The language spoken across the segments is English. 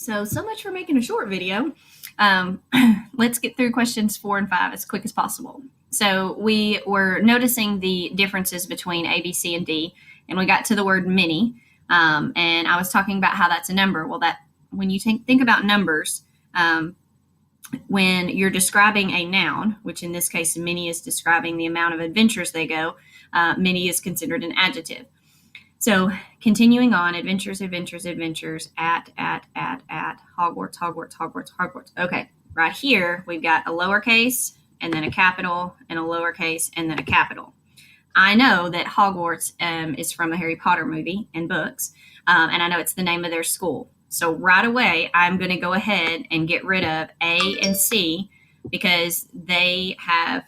So much for making a short video. Let's get through questions 4 and 5 as quick as possible. So we were noticing the differences between A, B, C, and D, and we got to the word many, and I was talking about how that's a number. Well, that when you think about numbers, when you're describing a noun, which in this case many is describing the amount of adventures they go, many is considered an adjective. So continuing on, adventures, adventures, adventures, at, Hogwarts, Hogwarts, Hogwarts, Hogwarts. Okay, right here we've got a lowercase and then a capital and a lowercase and then a capital. I know that Hogwarts is from a Harry Potter movie and books, and I know it's the name of their school. So right away, I'm going to go ahead and get rid of A and C because they have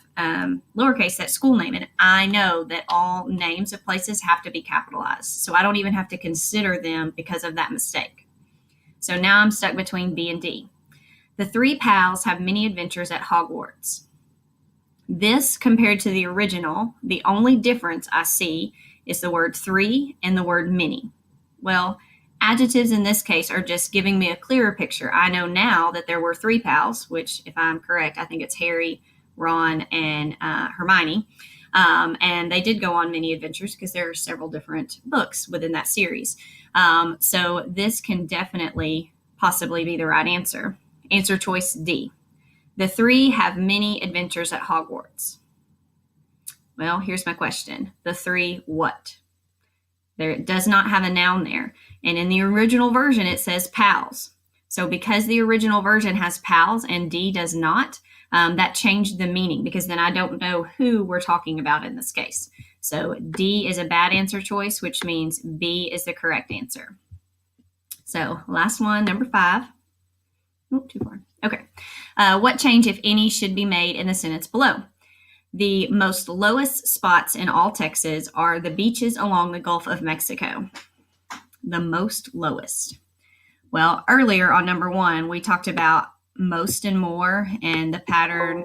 lowercase, that school name. And I know that all names of places have to be capitalized. So I don't even have to consider them because of that mistake. So now I'm stuck between B and D. The 3 pals have many adventures at Hogwarts. This compared to the original, the only difference I see is the word 3 and the word many. Well, adjectives in this case are just giving me a clearer picture. I know now that there were 3 pals, which if I'm correct, I think it's Harry, Ron, and Hermione. And they did go on many adventures because there are several different books within that series. So this can definitely possibly be the right answer. Answer choice D. The 3 have many adventures at Hogwarts. Well, here's my question. The 3 what? There does not have a noun there. And in the original version, it says pals. So because the original version has pals and D does not, that changed the meaning because then I don't know who we're talking about in this case. So D is a bad answer choice, which means B is the correct answer. So last one, number 5. Oh, too far. Okay. What change, if any, should be made in the sentence below? The most lowest spots in all Texas are the beaches along the Gulf of Mexico. The most lowest. Well, earlier on number 1, we talked about most and more and the pattern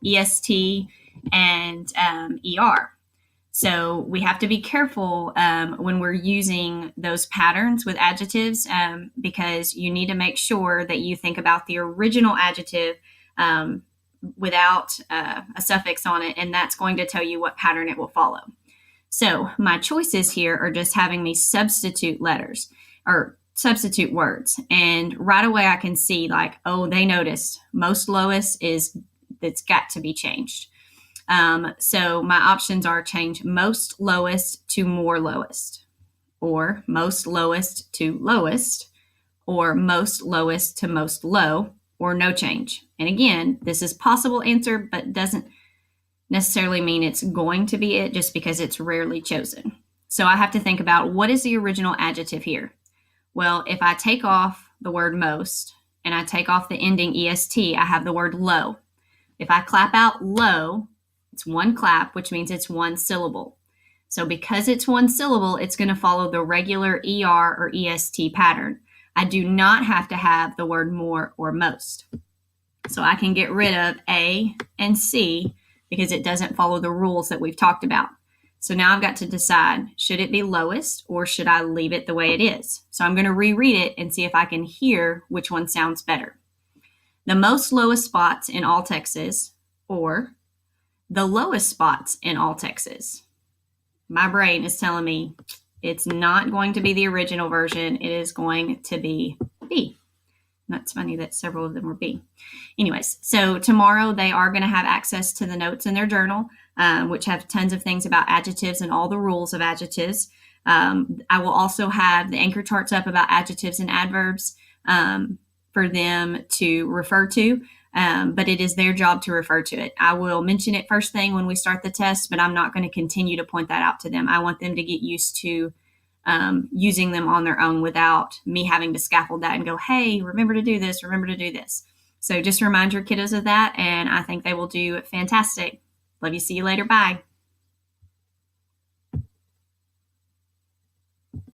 EST and ER. So we have to be careful when we're using those patterns with adjectives because you need to make sure that you think about the original adjective without a suffix on it, and that's going to tell you what pattern it will follow. So my choices here are just having me substitute letters or substitute words. And right away I can see like, oh, they noticed most lowest it's got to be changed. So my options are change most lowest to more lowest, or most lowest to lowest, or most lowest to most low, or no change. And again, this is possible answer, but doesn't necessarily mean it's going to be it just because it's rarely chosen. So I have to think about what is the original adjective here? Well, if I take off the word most and I take off the ending EST, I have the word low. If I clap out low, it's one clap, which means it's one syllable. So because it's one syllable, it's going to follow the regular ER or EST pattern. I do not have to have the word more or most. So I can get rid of A and C because it doesn't follow the rules that we've talked about. So now I've got to decide, should it be lowest or should I leave it the way it is? So I'm going to reread it and see if I can hear which one sounds better. The most lowest spots in all Texas, or the lowest spots in all Texas. My brain is telling me it's not going to be the original version. It is going to be B. That's funny that several of them were B. Anyways, so tomorrow they are going to have access to the notes in their journal, which have tons of things about adjectives and all the rules of adjectives. I will also have the anchor charts up about adjectives and adverbs for them to refer to, but it is their job to refer to it. I will mention it first thing when we start the test, but I'm not going to continue to point that out to them. I want them to get used to using them on their own without me having to scaffold that and go, hey, remember to do this, remember to do this. So just remind your kiddos of that, and I think they will do fantastic. Love you. See you later. Bye.